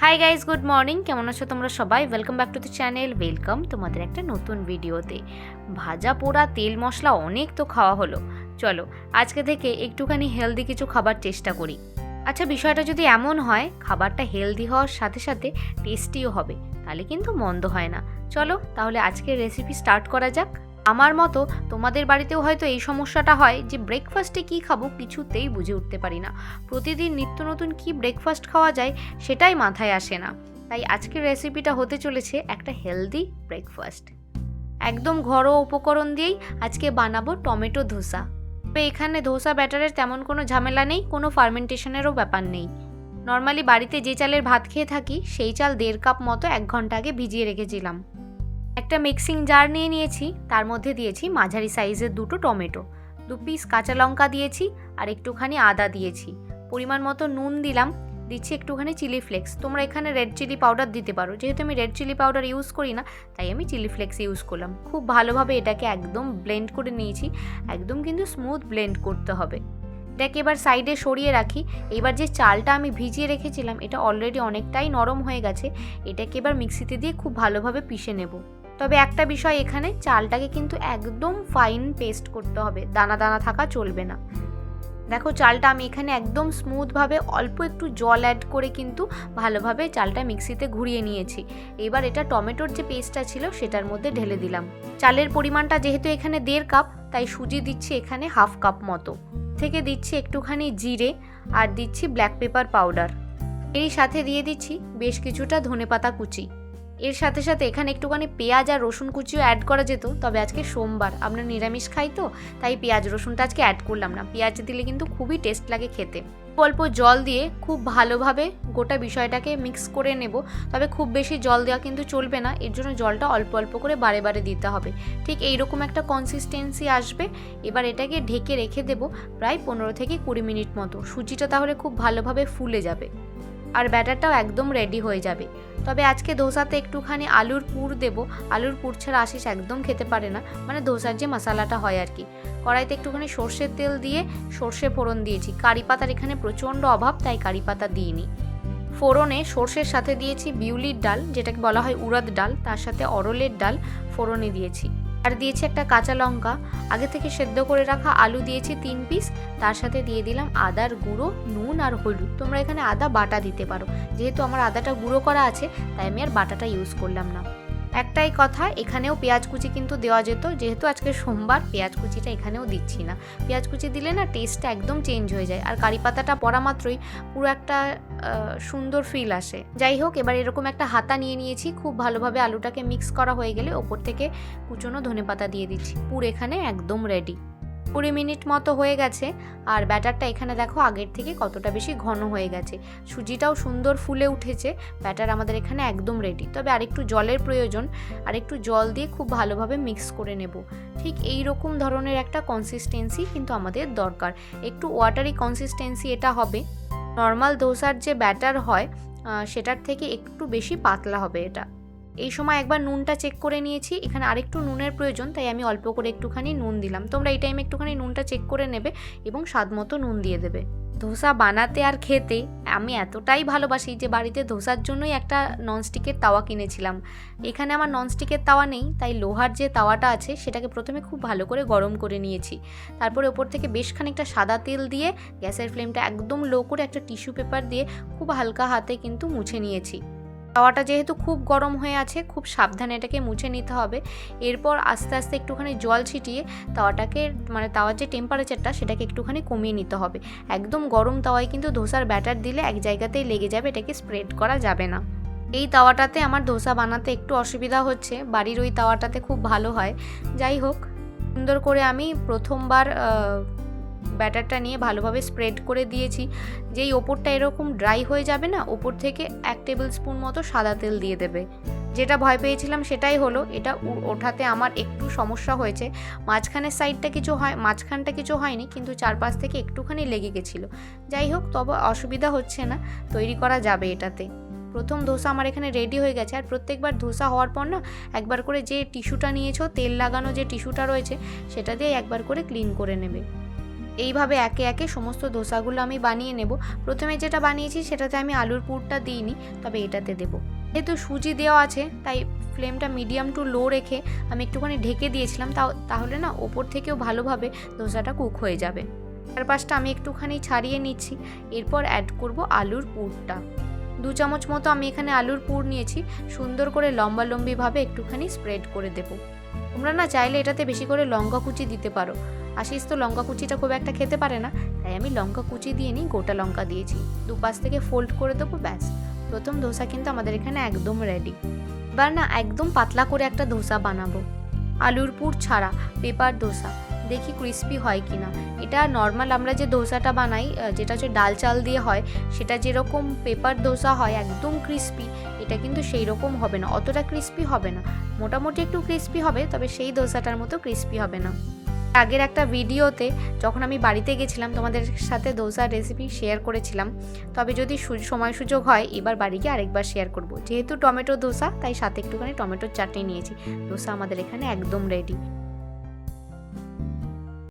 Hi guys, good morning. কেমন আছো তোমরা সবাই? Welcome back to the channel. Welcome তোমাদের একটা নতুন ভিডিওতে। ভাজা পোড়া তেল মশলা অনেক তো খাওয়া হলো, চলো আজকে থেকে একটুখানি হেলদি কিছু খাবার চেষ্টা করি। আচ্ছা, বিষয়টা যদি এমন হয় খাবারটা হেলদি হওয়ার সাথে সাথে টেস্টিও হবে, তাহলে কিন্তু মন্দ হয় না। চলো তাহলে আজকের রেসিপি স্টার্ট করা যাক। আমার মতো তোমাদের বাড়িতেও হয়তো এই সমস্যাটা হয় যে ব্রেকফাস্টে কী খাবো কিছুতেই বুঝে উঠতে পারি না। প্রতিদিন নিত্য নতুন কী ব্রেকফাস্ট খাওয়া যায় সেটাই মাথায় আসে না। তাই আজকের রেসিপিটা হতে চলেছে একটা হেলদি ব্রেকফাস্ট। একদম ঘরোয়া উপকরণ দিয়েই আজকে বানাবো টমেটো ধোসা। তবে এখানে ধোসা ব্যাটারের তেমন কোনো ঝামেলা নেই, কোনো ফার্মেন্টেশনেরও ব্যাপার নেই। নর্মালি বাড়িতে যে চালের ভাত খেয়ে থাকি সেই চাল 1.5 কাপ মতো 1 ঘন্টা আগে ভিজিয়ে রেখেছিলাম। একটা মিক্সিং জার নিয়ে নিয়েছি, তার মধ্যে দিয়েছি মাঝারি সাইজের 2টো টমেটো, 2 পিস কাঁচা লঙ্কা দিয়েছি, আর একটুখানি আদা দিয়েছি। পরিমাণ মতো নুন দিলাম, দিচ্ছি একটুখানি চিলি ফ্লেক্স। তোমরা এখানে রেড চিলি পাউডার দিতে পারো, যেহেতু আমি রেড চিলি পাউডার ইউজ করি না তাই আমি চিলি ফ্লেক্স ইউজ করলাম। খুব ভালোভাবে এটাকে একদম ব্লেন্ড করে নিয়েছি, একদম কিন্তু স্মুথ ব্লেন্ড করতে হবে। এটাকে এবার সাইডে সরিয়ে রাখি। এবার যে চালটা আমি ভিজিয়ে রেখেছিলাম এটা অলরেডি অনেকটাই নরম হয়ে গেছে, এটাকে এবার মিক্সিতে দিয়ে খুব ভালোভাবে পিষে নেব। তবে একটা বিষয়, এখানে চালটাকে কিন্তু একদম ফাইন পেস্ট করতে হবে, দানা দানা থাকা চলবে না। দেখো চালটা আমি এখানে একদম স্মুথভাবে অল্প একটু জল অ্যাড করে কিন্তু ভালোভাবে চালটা মিক্সিতে ঘুরিয়ে নিয়েছি। এবার এটা টমেটোর যে পেস্টটা ছিল সেটার মধ্যে ঢেলে দিলাম। চালের পরিমাণটা যেহেতু এখানে 1.5 কাপ, তাই সুজি দিচ্ছি এখানে 1/2 কাপ মতো। থেকে দিচ্ছি একটুখানি জিরে আর দিচ্ছি ব্ল্যাক পেপার পাউডার। এর সাথে দিয়ে দিচ্ছি বেশ কিছুটা ধনেপাতা কুচি। এর সাথে সাথে এখানে একটুখানি পেঁয়াজ আর রসুন কুচিও অ্যাড করা যেত, তবে আজকে সোমবার, আমরা নিরামিষ খাই তো, তাই পেঁয়াজ রসুনটা আজকে অ্যাড করলাম না। পেঁয়াজ দিলে কিন্তু খুবই টেস্ট লাগে খেতে। অল্প জল দিয়ে খুব ভালোভাবে গোটা বিষয়টাকে মিক্স করে নেব। তবে খুব বেশি জল দেওয়া কিন্তু চলবে না, এর জন্য জলটা অল্প অল্প করে বারে বারে দিতে হবে। ঠিক এইরকম একটা কনসিস্টেন্সি আসবে। এবার এটাকে ঢেকে রেখে দেব প্রায় 15 থেকে 20 মিনিট মতো। সুজিটা তাহলে খুব ভালোভাবে ফুলে যাবে আর ব্যাটারটাও একদম রেডি হয়ে যাবে। তবে আজকে ধোসাতে একটুখানি আলুর পুর দেব। আলুর পুর ছাড়া আশিস একদম খেতে পারে না, মানে ধোসার যে মশলাটা হয় আর কি। কড়াইতে একটুখানি সর্ষের তেল দিয়ে সর্ষে ফোড়ন দিয়েছি। কারি পাতার এখানে প্রচণ্ড অভাব, তাই কারি পাতা দিইনি। ফোড়নে সর্ষের সাথে দিয়েছি বিউলির ডাল, যেটাকে বলা হয় উড়দ ডাল, তার সাথে অরলের ডাল ফোড়নে দিয়েছি। আর দিয়েছি একটা কাঁচা লঙ্কা। আগে থেকে সেদ্ধ করে রাখা আলু দিয়েছি 3 পিস, তার সাথে দিয়ে দিলাম আদার গুঁড়ো, নুন আর হলুদ। তোমরা এখানে আদা বাটা দিতে পারো, যেহেতু আমার আদাটা গুঁড়ো করা আছে তাই আমি আর বাটাটা ইউজ করলাম না। একটাই কথা, এখানেও পেঁয়াজ কুচি কিন্তু দেওয়া যেত, যেহেতু আজকে সোমবার পেঁয়াজ কুচিটা এখানেও দিচ্ছি না। পেঁয়াজ কুচি দিলে না টেস্টটা একদম চেঞ্জ হয়ে যায়, আর কারি পাতাটা পড়া মাত্রই পুরো একটা সুন্দর ফিল আসে। যাই হোক, এবার এরকম একটা হাতা নিয়ে নিয়েছি। খুব ভালোভাবে আলুটাকে মিক্স করা হয়ে গেলে ওপর থেকে কুচনো ধনেপাতা দিয়ে দিচ্ছি। পুরো এখানে একদম রেডি। 20 মিনিট মতো হয়ে গেছে, আর ব্যাটারটা এখানে দেখো আগের থেকে কতটা বেশি ঘন হয়ে গেছে। সুজিটাও সুন্দর ফুলে উঠেছে। ব্যাটার আমাদের এখানে একদম রেডি। তবে আরেকটু জলের প্রয়োজন, আরেকটু জল দিয়ে খুব ভালোভাবে মিক্স করে নেব। ঠিক এই রকম ধরনের একটা কনসিস্টেন্সি কিন্তু আমাদের দরকার, একটু ওয়াটারি কনসিস্টেন্সি এটা হবে। নর্মাল ধোসার যে ব্যাটার হয় সেটার থেকে একটু বেশি পাতলা হবে এটা। এই সময় একবার নুনটা চেক করে নিয়েছি, এখানে আরেকটু নুনের প্রয়োজন, তাই আমি অল্প করে একটুখানি নুন দিলাম। তোমরা এই টাইমে একটুখানি নুনটা চেক করে নেবে এবং স্বাদ মতো নুন দিয়ে দেবে। ধোসা বানাতে আর খেতে আমি এতটাই ভালোবাসি যে বাড়িতে ধোসার জন্যই একটা ননস্টিকের তাওয়া কিনেছিলাম। এখানে আমার ননস্টিকের তাওয়া নেই, তাই লোহার যে তাওয়াটা আছে সেটাকে প্রথমে খুব ভালো করে গরম করে নিয়েছি। তারপরে ওপর থেকে বেশ খানিকটা সাদা তেল দিয়ে গ্যাসের ফ্লেমটা একদম লো করে একটা টিস্যু পেপার দিয়ে খুব হালকা হাতে কিন্তু মুছে নিয়েছি। তাওয়াটা যেহেতু খুব গরম হয়ে আছে, খুব সাবধানে এটাকে মুছে নিতে হবে। এরপর আস্তে আস্তে একটুখানি জল ছিটিয়ে তাওয়াটাকে, মানে তাওয়ার যে টেম্পারেচারটা সেটাকে একটুখানি কমিয়ে নিতে হবে। একদম গরম তাওয়ায় কিন্তু ধোসার ব্যাটার দিলে এক জায়গাতেই লেগে যাবে, এটাকে স্প্রেড করা যাবে না। এই তাওয়াটাতে আমার ধোসা বানাতে একটু অসুবিধা হচ্ছে, বাড়ির ওই তাওয়াটাতে খুব ভালো হয়। যাই হোক, সুন্দর করে আমি প্রথমবার ব্যাটারটা নিয়ে ভালোভাবে স্প্রেড করে দিয়েছি। যেই ওপরটা এরকম ড্রাই হয়ে যাবে না, ওপর থেকে 1 টেবিল স্পুন মতো সাদা তেল দিয়ে দেবে। যেটা ভয় পেয়েছিলাম সেটাই হলো, এটা ওঠাতে আমার একটু সমস্যা হয়েছে। মাঝখানটা কিছু হয়নি, কিন্তু চারপাশ থেকে একটুখানি লেগে গেছিলো। যাই হোক, তবে অসুবিধা হচ্ছে না, তৈরি করা যাবে এটাতে। প্রথম ধোসা আমার এখানে রেডি হয়ে গেছে। আর প্রত্যেকবার ধোসা হওয়ার পর না একবার করে যে টিস্যুটা নিয়েছো, তেল লাগানো যে টিস্যুটা রয়েছে, সেটা দিয়ে একবার করে ক্লিন করে নেবে। এইভাবে একে একে সমস্ত ধোসাগুলো আমি বানিয়ে নেব। প্রথমে যেটা বানিয়েছি সেটাতে আমি আলুর পুরটা দিইনি, তবে এটাতে দেবো। যেহেতু সুজি দেওয়া আছে তাই ফ্লেমটা মিডিয়াম টু লো রেখে আমি একটুখানি ঢেকে দিয়েছিলাম, তাহলে না ওপর থেকেও ভালোভাবে ধোসাটা কুক হয়ে যাবে। চারপাশটা আমি একটুখানি ছাড়িয়ে নিচ্ছি। এরপর অ্যাড করব আলুর পুরটা। 2 চামচ মতো আমি এখানে আলুর পুর নিয়েছি। সুন্দর করে লম্বালম্বিভাবে একটুখানি স্প্রেড করে দেবো। তোমরা না চাইলে এটাতে বেশি করে লঙ্কা কুচি দিতে পারো। আশিস তো লঙ্কা কুচিটা খুব একটা খেতে পারে না, তাই আমি লঙ্কা কুচি দিয়ে নিই, গোটা লঙ্কা দিয়েছি। দুপাশ থেকে ফোল্ড করে দেবো, ব্যাস। প্রথম ধোসা কিন্তু আমাদের এখানে একদম রেডি। এবার না একদম পাতলা করে একটা ধোসা বানাবো, আলুর পুর ছাড়া পেপার ধোসা। দেখি ক্রিস্পি হয় কি না। এটা নর্মাল আমরা যে ধোসাটা বানাই, যেটা হচ্ছে ডাল চাল দিয়ে হয়, সেটা যেরকম পেপার ধোসা হয় একদম ক্রিস্পি, এটা কিন্তু সেই রকম হবে না, অতটা ক্রিস্পি হবে না। মোটামুটি একটু ক্রিস্পি হবে, তবে সেই ধোসাটার মতো ক্রিস্পি হবে না। আগের একটা ভিডিওতে যখন আমি বাড়িতে গেছিলাম তোমাদের সাথে ধোসার রেসিপি শেয়ার করেছিলাম, তবে যদি সময় সুযোগ হয় এবার বাড়ি গিয়ে আরেকবার শেয়ার করব। যেহেতু টমেটো ধোসা তাই সাথে একটুখানি টমেটোর চাটনি নিয়েছি। ধোসা আমাদের এখানে একদম রেডি।